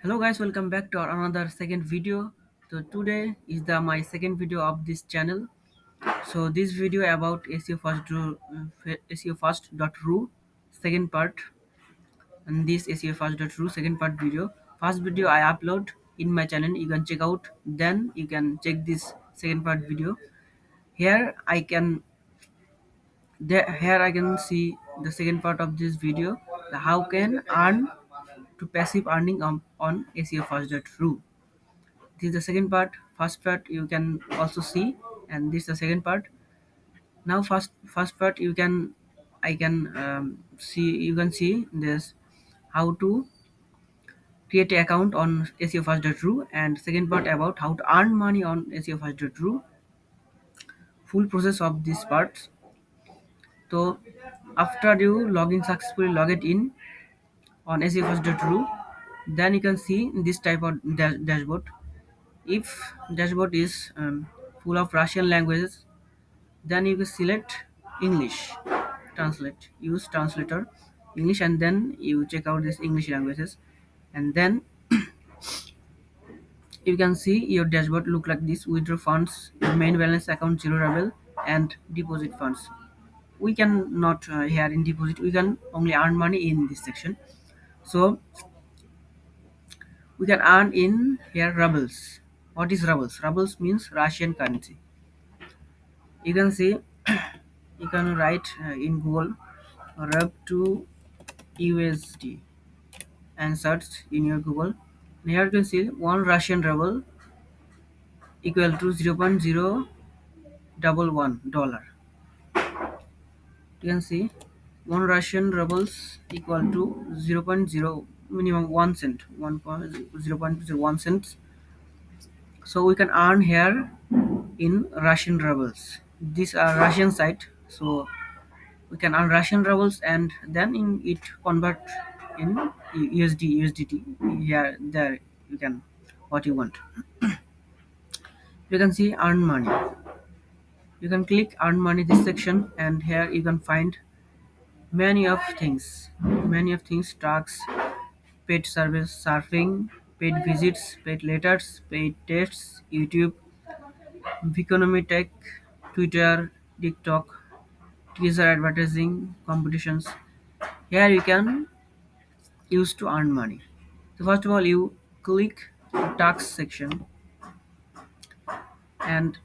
Hello guys, welcome back to our another second video. So today is the my second video of this channel. So this video about SEO first.ru second part, and this SEO first.ru second part video. First video I upload in my channel, you can check out, then you can check this second part video. Here I can here I can see the second part of this video, the how can earn to passive earning on SEO first.ru. This is the second part. First part you can also see, and this is the second part. Now first part I can see, you can see this how to create an account on SEO first.ru, and second part about how to earn money on SEO first.ru. Full process of this part. So after you login successfully logged in on SEO first.ru, then you can see this type of dashboard. If dashboard is full of Russian languages, then you can select English, translate, use translator English, and then you check out this English languages, and then you can see your dashboard look like this: withdraw funds, your main balance account, zero level, and deposit funds. We can not here in deposit, we can only earn money in this section. So we can earn in here rubles. What is rubles? Rubles means Russian currency. You can see, you can write in Google rub to USD and search in your Google. And here you can see one Russian ruble equal to 0.011 dollar. You can see one Russian rubles equal to 0.0 minimum 1 cent, 0.01 cents. So we can earn here in Russian rubles. These are Russian site, so we can earn Russian rubles, and then in it convert in USDT. Here, there you can what you want. You can see earn money. You can click earn money this section, and here you can find many of things: tax, paid service, surfing, paid visits, paid letters, paid tests, YouTube, economy tech, Twitter, TikTok, teaser advertising, competitions. Here you can use to earn money. So first of all, you click the tax section, and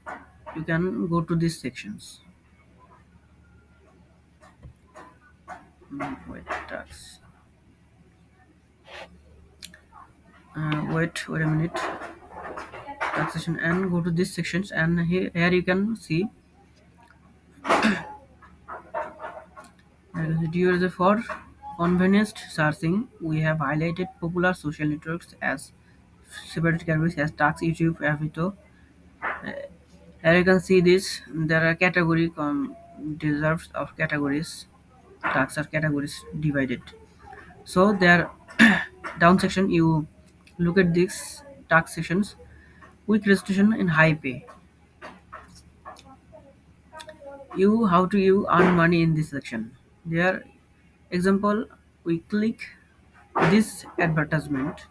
you can go to these sections. Wait, tax. Wait a minute. Taxation, and go to these sections, and here you can see due for convenience searching, we have highlighted popular social networks as separate categories as tax, YouTube, Avito. Here you can see this. There are category deserves of categories. Tax are categories divided. So there, down section you look at these tax sections. Quick registration in high pay. You how to you earn money in this section. There, example, we click this advertisement.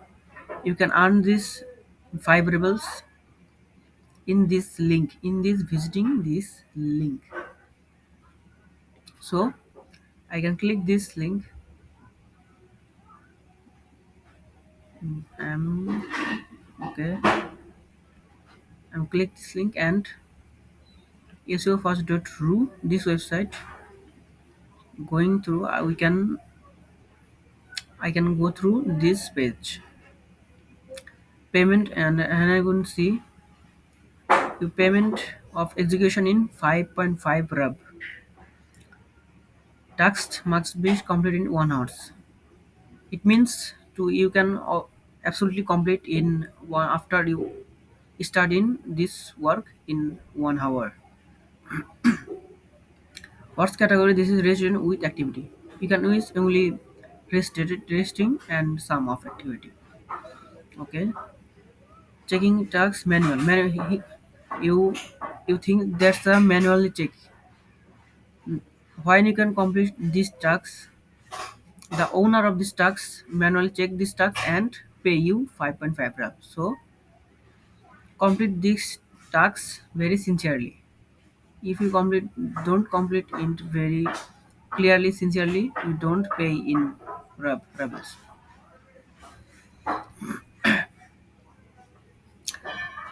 You can earn this 5 rubles in this link. In this visiting this link. So I can click this link. Okay. I'm click this link, and SEOfast.ru, this website. Going through, I can go through this page. Payment, and I can see the payment of execution in 5.5 rub. Task must be completed in 1 hour. It means to you can absolutely complete in one after you start in this work in 1 hour. First category, this is resting with activity. You can use only resting and sum of activity. Okay. Checking tasks manual. You you think that's a manually check. When you can complete these tasks, the owner of this tasks manually check this task and pay you 5.5 rub. So complete these tasks very sincerely. If you don't complete it very clearly, sincerely, you don't pay in rubles.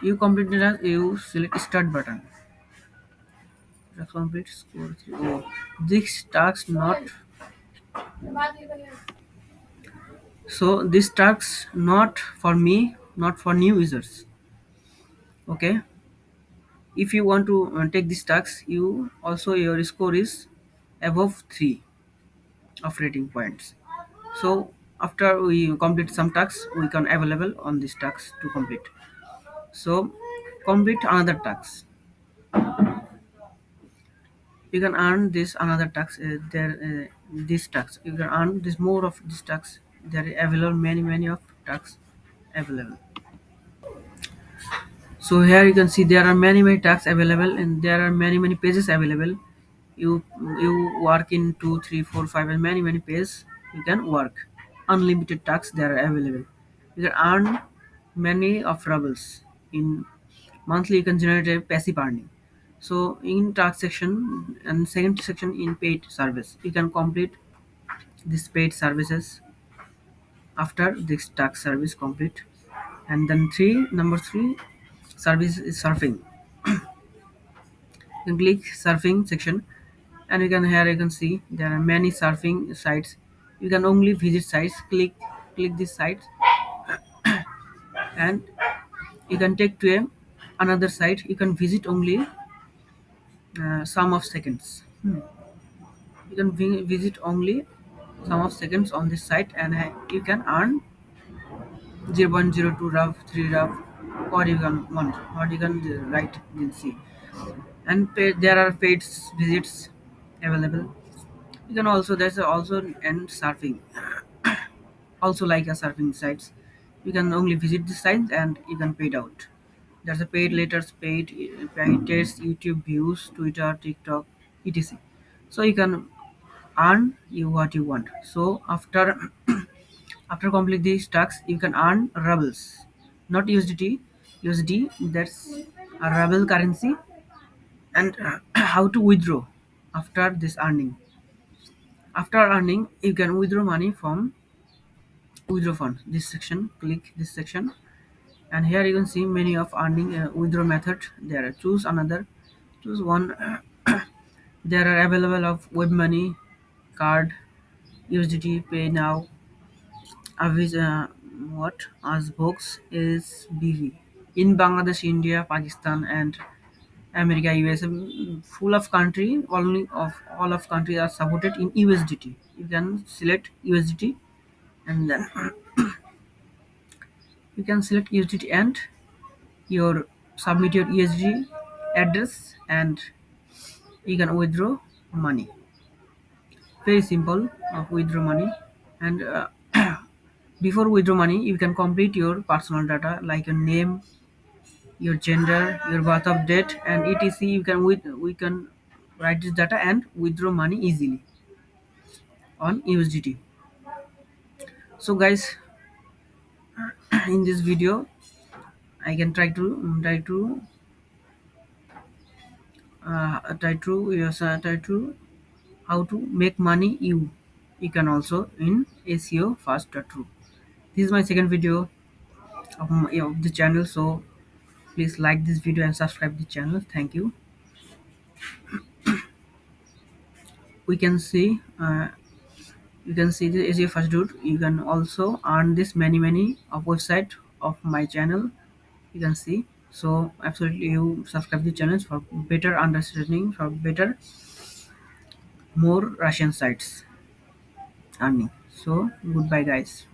You complete the task, you select start button. Task complete score 3. Oh, this task not. So this task not for me, not for new users. Okay. If you want to take this task, you also your score is above 3 of rating points. So after we complete some tasks, we can available on this task to complete. So complete another task. You can earn this another tax there this tax you can earn this more of this tax. There are available many of tax available. So here you can see there are many tax available, and there are many pages available. You work in 2 3 4 5 and many pages. You can work unlimited tax there are available. You can earn many of rubles in monthly. You can generate a passive earning. So in tax section and second section in paid service, you can complete this paid services after this tax service complete. And then number three service is surfing. You can click surfing section, and you can here you can see there are many surfing sites. You can only visit sites, click this site, and you can take to another site. You can visit only some of seconds. You can visit only some of seconds on this site, and you can earn 0.02 rough 3 rough, or you can want, or you can write in see. And there are paid visits available. You can also there's also and surfing, also like a surfing sites. You can only visit the sites and you can pay it out. There's a paid letters, paid tests, YouTube views, Twitter, TikTok, etc. So you can earn you what you want. So after complete these tasks, you can earn rubles, not USDT. USD, that's a ruble currency. And how to withdraw after this earning. After earning, you can withdraw money from withdraw fund. This section, click this section, and here you can see many of earning withdraw method. There, choose another, choose one. There are available of web money, card, USDT, pay now, Avis, what Asbox is BV. In Bangladesh, India, Pakistan, and America, US, full of country, only of all of countries are supported in USDT. You can select USDT, and then you can select USDT and your submit your USDT address, and you can withdraw money. Very simple of withdraw money. And before withdraw money, you can complete your personal data like your name, your gender, your birth of date, and etc. We can write this data and withdraw money easily on USDT. So guys, in this video, I can try to how to make money. You can also in SEO fast.ru. This is my second video of the channel, so please like this video and subscribe the channel. Thank you. We can see. You can see this is your first route. You can also earn this many of website of my channel. You can see. So absolutely you subscribe the channels for better understanding, for better more Russian sites earning. So goodbye guys.